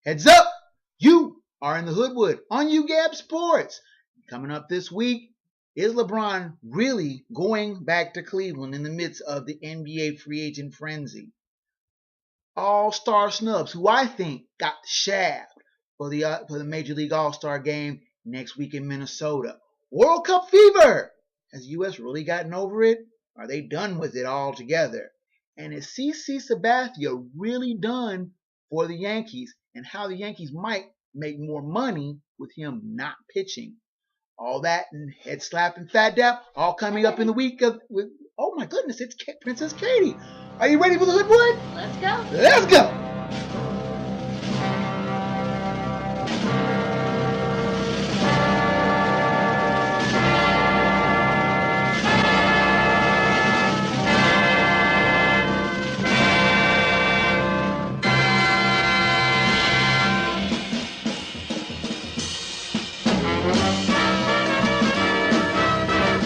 Heads up! You are in the Hoodwood on UGAB Sports. Coming up this week, is LeBron really going back to Cleveland in the midst of the NBA free agent frenzy? All-Star snubs, who I think got the shaft for the Major League All-Star game next week in Minnesota. World Cup fever! Has the U.S. really gotten over it? Are they done with it altogether? And is CC Sabathia really done for the Yankees? And how the Yankees might make more money with him not pitching? All that and head slap and fat dap, all coming up in the week with. Oh my goodness, it's Princess Katie. Are you ready for the Hoodwood? Let's go. Let's go.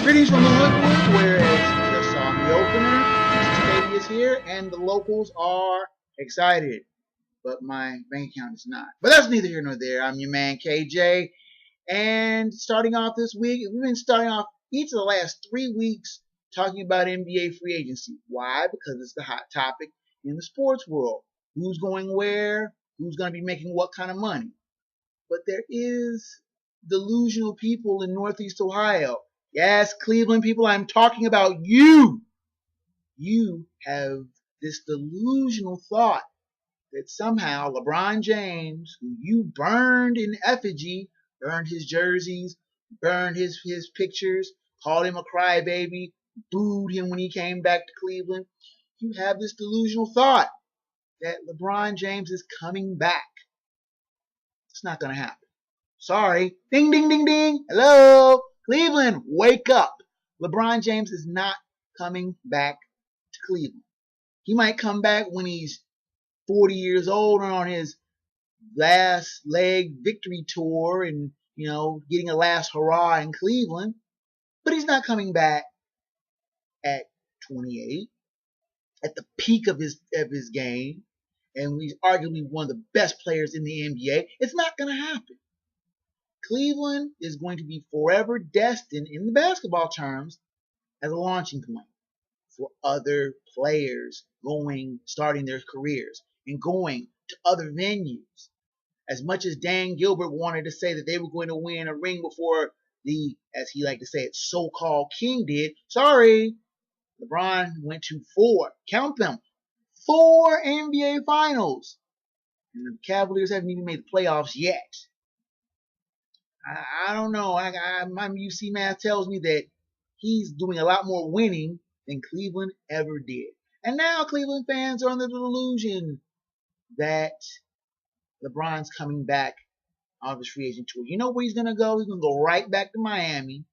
Greetings from the Hoodwood, where, as you just saw in the opener, Princess Katie is here, and the locals are excited, but my bank account is not. But that's neither here nor there. I'm your man, KJ, and starting off this week, we've been starting off each of the last 3 weeks talking about NBA free agency. Why? Because it's the hot topic in the sports world. Who's going where? Who's going to be making what kind of money? But there is delusional people in Northeast Ohio. Yes, Cleveland people, I'm talking about you. You have this delusional thought that somehow LeBron James, who you burned in effigy, burned his jerseys, burned his pictures, called him a crybaby, booed him when he came back to Cleveland. You have this delusional thought that LeBron James is coming back. It's not going to happen. Sorry. Ding, ding, ding, ding. Hello. Cleveland, wake up. LeBron James is not coming back to Cleveland. He might come back when he's 40 years old and on his last leg victory tour and, getting a last hurrah in Cleveland. But he's not coming back at 28, at the peak of his game, and he's arguably one of the best players in the NBA. It's not going to happen. Cleveland is going to be forever destined, in the basketball terms, as a launching point for other players starting their careers and going to other venues. As much as Dan Gilbert wanted to say that they were going to win a ring before the, as he liked to say it, so-called king did, sorry, LeBron went to 4, count them, 4 NBA finals. And the Cavaliers haven't even made the playoffs yet. I don't know. My UC math tells me that he's doing a lot more winning than Cleveland ever did. And now Cleveland fans are under the delusion that LeBron's coming back on his free agent tour. You know where he's going to go? He's going to go right back to Miami,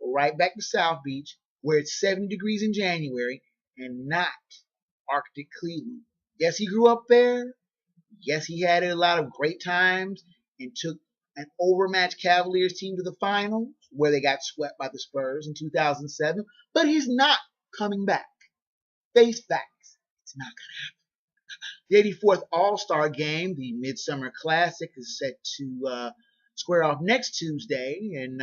go right back to South Beach, where it's 70 degrees in January, and not Arctic Cleveland. Yes, he grew up there. Yes, he had a lot of great times and took an overmatched Cavaliers team to the finals, where they got swept by the Spurs in 2007. But he's not coming back. Face facts. It's not going to happen. The 84th All Star game, the Midsummer Classic, is set to square off next Tuesday. And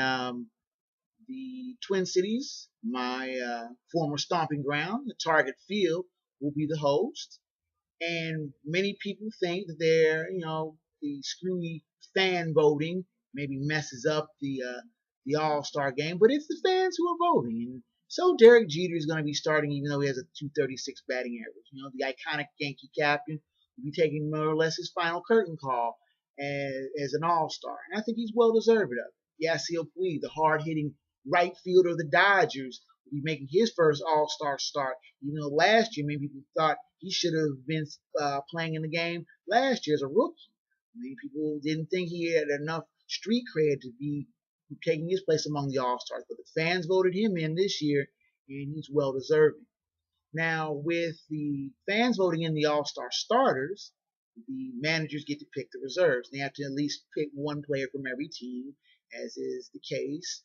the Twin Cities, my former stomping ground, the Target Field, will be the host. And many people think that they're, the screwy fan voting maybe messes up the All-Star game, but it's the fans who are voting. And so Derek Jeter is going to be starting, even though he has a .236 batting average. The iconic Yankee captain will be taking more or less his final curtain call as an All-Star. And I think he's well-deserved of it. Yasiel Puig, the hard-hitting right fielder of the Dodgers, will be making his first All-Star start. Even though last year, many people thought he should have been playing in the game last year as a rookie. Many people didn't think he had enough street cred to be taking his place among the All-Stars, but the fans voted him in this year, and he's well-deserving. Now, with the fans voting in the All-Star starters, the managers get to pick the reserves. They have to at least pick one player from every team, as is the case.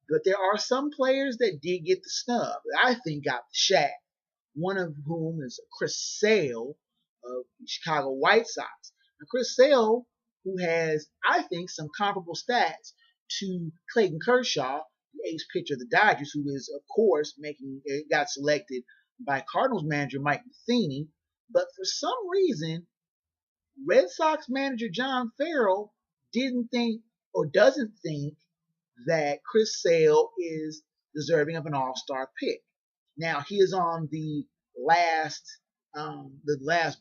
But there are some players that did get the snub, that I think got the shaft. One of whom is Chris Sale of the Chicago White Sox. Now, Chris Sale, who has, I think, some comparable stats to Clayton Kershaw, the ace pitcher of the Dodgers, who is, of course, got selected by Cardinals manager Mike Matheny. But for some reason, Red Sox manager John Farrell didn't think or doesn't think that Chris Sale is deserving of an All-Star pick. Now, he is on the last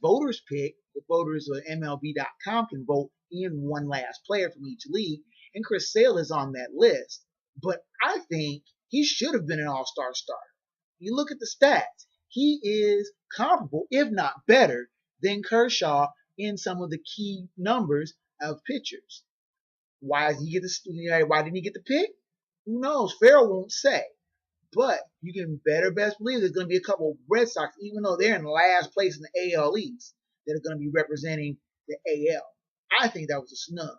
voters pick. The voters of MLB.com can vote in one last player from each league, and Chris Sale is on that list. But I think he should have been an All-Star starter. You look at the stats, he is comparable, if not better, than Kershaw in some of the key numbers of pitchers. Why didn't he get the pick? Who knows? Farrell won't say. But you can best believe there's going to be a couple of Red Sox, even though they're in last place in the AL East, that are going to be representing the AL. I think that was a snub.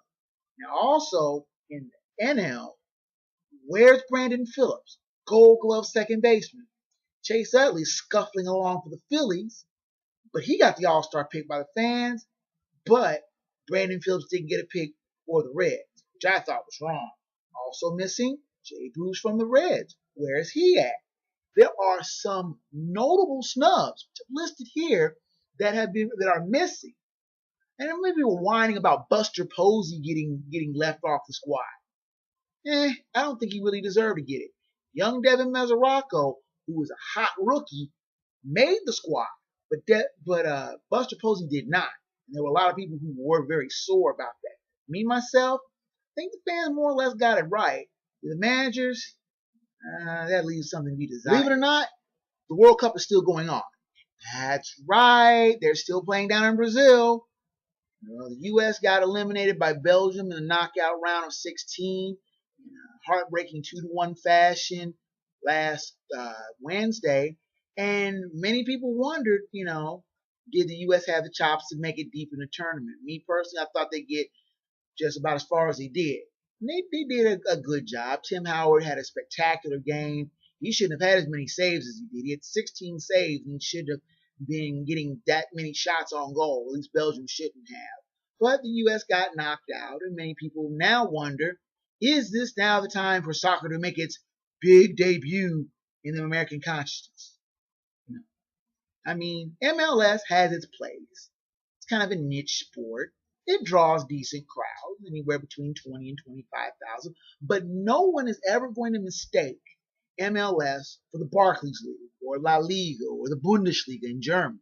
Now, also in the NL, where's Brandon Phillips, Gold Glove second baseman? Chase Utley scuffling along for the Phillies, but he got the All-Star pick by the fans. But Brandon Phillips didn't get a pick for the Reds, which I thought was wrong. Also missing Jay Bruce from the Reds. Where is he at? There are some notable snubs listed here that are missing. And maybe we're whining about Buster Posey getting left off the squad. I don't think he really deserved to get it. Young Devin Mesoraco, who was a hot rookie, made the squad, but Buster Posey did not. And there were a lot of people who were very sore about that. Me, myself, I think the fans more or less got it right. The managers, that leaves something to be desired. Believe it or not, the World Cup is still going on. That's right. They're still playing down in Brazil. The U.S. got eliminated by Belgium in the knockout round of 16 in a heartbreaking 2-1 fashion last Wednesday. And many people wondered, did the U.S. have the chops to make it deep in the tournament? Me personally, I thought they'd get just about as far as they did. And they did a good job. Tim Howard had a spectacular game. He shouldn't have had as many saves as he did. He had 16 saves, and he should have been getting that many shots on goal. At least Belgium shouldn't have. But the U.S. got knocked out, and many people now wonder, is this now the time for soccer to make its big debut in the American consciousness? No. I mean, MLS has its place. It's kind of a niche sport. It draws decent crowds, anywhere between 20 and 25,000. But no one is ever going to mistake MLS for the Barclays League or La Liga or the Bundesliga in Germany.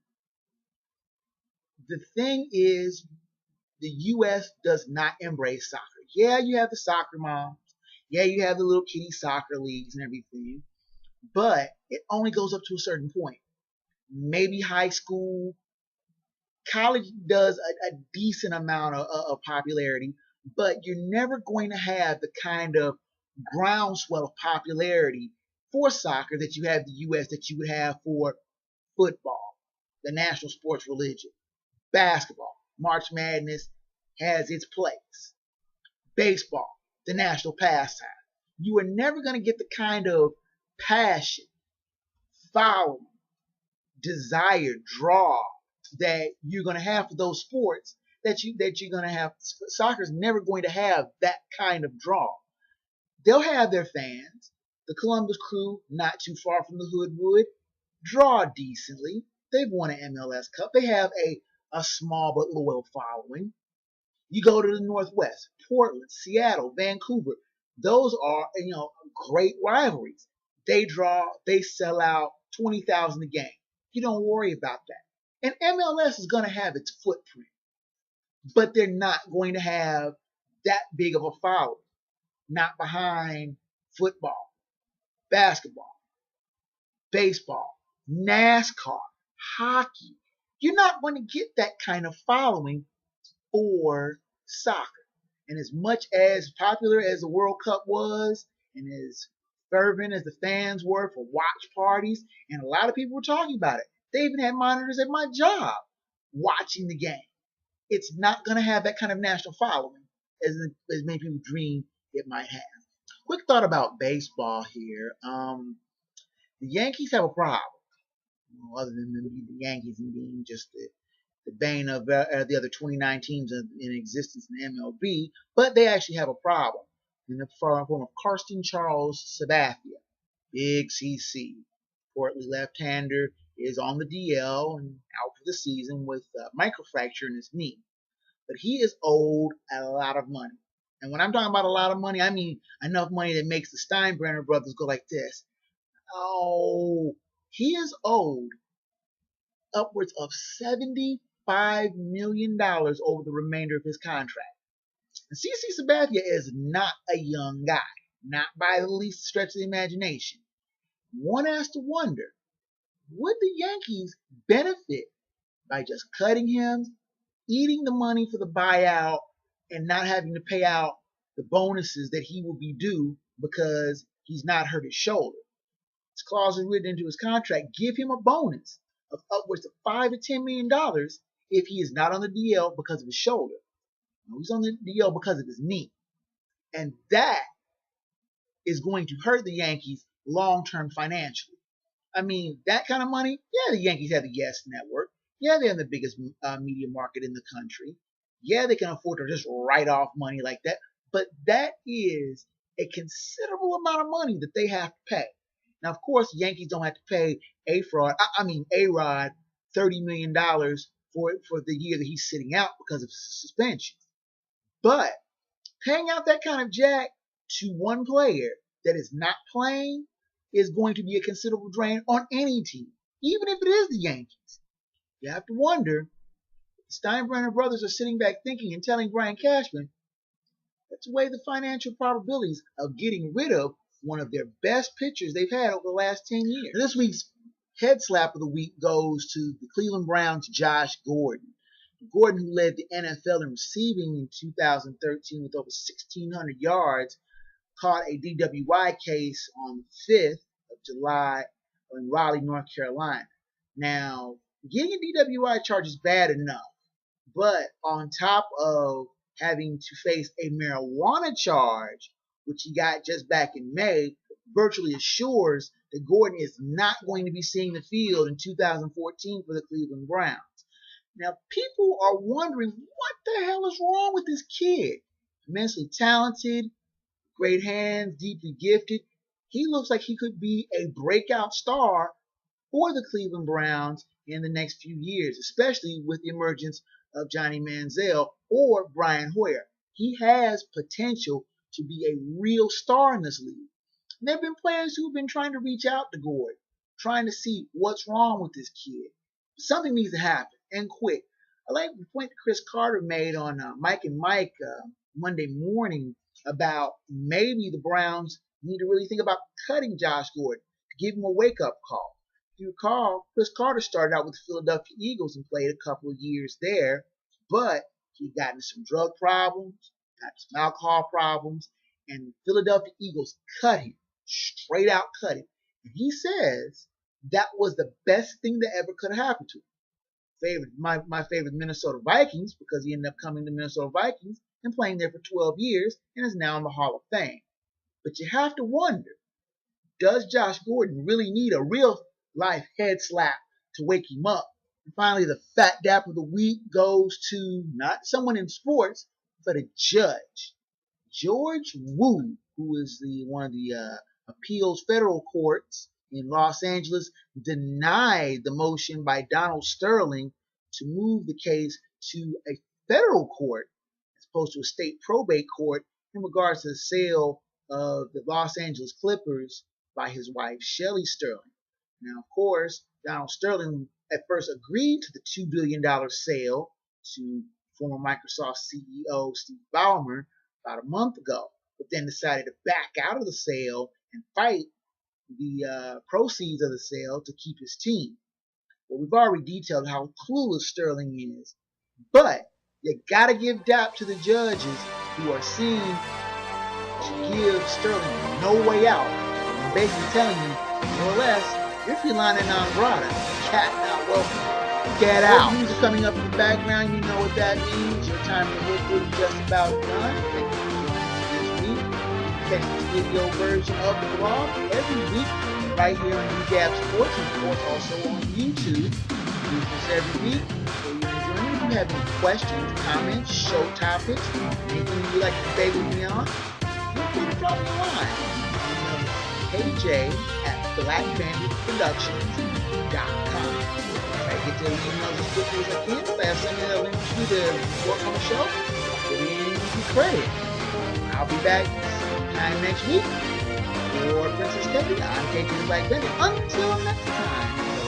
The thing is, the U.S. does not embrace soccer. Yeah, you have the soccer moms. Yeah, you have the little kiddie soccer leagues and everything. But it only goes up to a certain point. Maybe high school. College does a decent amount of popularity, but you're never going to have the kind of groundswell of popularity for soccer that you have the U.S. that you would have for football, the national sports religion, basketball. March Madness has its place. Baseball, the national pastime. You are never going to get the kind of passion, following, desire, draw that you're going to have for those sports that you're going to have. Soccer's never going to have that kind of draw. They'll have their fans. The Columbus Crew, not too far from the Hoodwood, draw decently. They've won an MLS Cup. They have a small but loyal following. You go to the Northwest, Portland, Seattle, Vancouver. Those are, great rivalries. They sell out 20,000 a game. You don't worry about that. And MLS is going to have its footprint, but they're not going to have that big of a following. Not behind football, basketball, baseball, NASCAR, hockey. You're not going to get that kind of following for soccer. And as much as popular as the World Cup was, and as fervent as the fans were for watch parties, and a lot of people were talking about it, they even had monitors at my job watching the game. It's not going to have that kind of national following as many people dream it might have. Quick thought about baseball here. The Yankees have a problem. Other than the Yankees and being just the bane of the other 29 teams in existence in MLB, but they actually have a problem in the form of Karsten Charles Sabathia, Big CC, portly left-hander, is on the DL and out for the season with a microfracture in his knee. But he is owed a lot of money. And when I'm talking about a lot of money, I mean enough money that makes the Steinbrenner brothers go like this. Oh, he is owed upwards of $75 million over the remainder of his contract. And CC Sabathia is not a young guy, not by the least stretch of the imagination. One has to wonder, would the Yankees benefit by just cutting him, eating the money for the buyout, and not having to pay out the bonuses that he will be due because he's not hurt his shoulder? This clause is written into his contract. Give him a bonus of upwards of $5 to $10 million if he is not on the DL because of his shoulder. No, he's on the DL because of his knee. And that is going to hurt the Yankees long-term financially. I mean, that kind of money, yeah, the Yankees have the Yes Network. Yeah, they're in the biggest media market in the country. Yeah, they can afford to just write off money like that. But that is a considerable amount of money that they have to pay. Now, of course, the Yankees don't have to pay A-Rod $30 million for the year that he's sitting out because of suspension. But paying out that kind of jack to one player that is not playing is going to be a considerable drain on any team, even if it is the Yankees. You have to wonder, the Steinbrenner brothers are sitting back thinking and telling Brian Cashman, let's weigh the financial probabilities of getting rid of one of their best pitchers they've had over the last 10 years. This week's head slap of the week goes to the Cleveland Browns' Josh Gordon. Gordon, who led the NFL in receiving in 2013 with over 1,600 yards, caught a DWI case on the 5th of July in Raleigh, North Carolina. Now, getting a DWI charge is bad enough, but on top of having to face a marijuana charge, which he got just back in May, virtually assures that Gordon is not going to be seeing the field in 2014 for the Cleveland Browns. Now, people are wondering, what the hell is wrong with this kid? Immensely talented, great hands, deeply gifted. He looks like he could be a breakout star for the Cleveland Browns in the next few years, especially with the emergence of Johnny Manziel or Brian Hoyer. He has potential to be a real star in this league. And there have been players who have been trying to reach out to Gordon, trying to see what's wrong with this kid. Something needs to happen, and quick. I like the point that Chris Carter made on Mike and Mike Monday morning about maybe the Browns need to really think about cutting Josh Gordon to give him a wake-up call. If you recall, Chris Carter started out with the Philadelphia Eagles and played a couple of years there, but he got into some drug problems, got some alcohol problems, and the Philadelphia Eagles cut him, straight out cut him. And he says that was the best thing that ever could have happened to him. My favorite Minnesota Vikings, because he ended up coming to Minnesota Vikings and playing there for 12 years and is now in the Hall of Fame. But you have to wonder, does Josh Gordon really need a real life head slap to wake him up? And finally, the Fat Dap of the week goes to not someone in sports, but a judge. George Wu, who is one of the appeals federal courts in Los Angeles, denied the motion by Donald Sterling to move the case to a federal court as opposed to a state probate court in regards to the sale of the Los Angeles Clippers by his wife, Shelly Sterling. Now, of course, Donald Sterling at first agreed to the $2 billion sale to former Microsoft CEO Steve Ballmer about a month ago, but then decided to back out of the sale and fight the proceeds of the sale to keep his team. Well, we've already detailed how clueless Sterling is, but you gotta give dap to the judges who are seen to give Sterling no way out, and basically telling you, more or less, if you're lining non grata, cat not welcome. Get out. News is coming up in the background. You know what that means. Your time to Hoodwood is just about done. Thank you for joining this week. Catch this video version of the blog every week right here on UGAB Sports, and of course also on YouTube. Use this every week. So you're enjoying you have any questions, comments, show topics, anything you'd like to debate with me on, feel free to drop me a line. KJ@BlackBanditProductions.com. Try to get to the emails as quickly as I can. If I have something that links you to work on the show, put in some credit. I'll be back sometime next week. For Princess Katie, I'm KJ the Black Bandit. Until next time.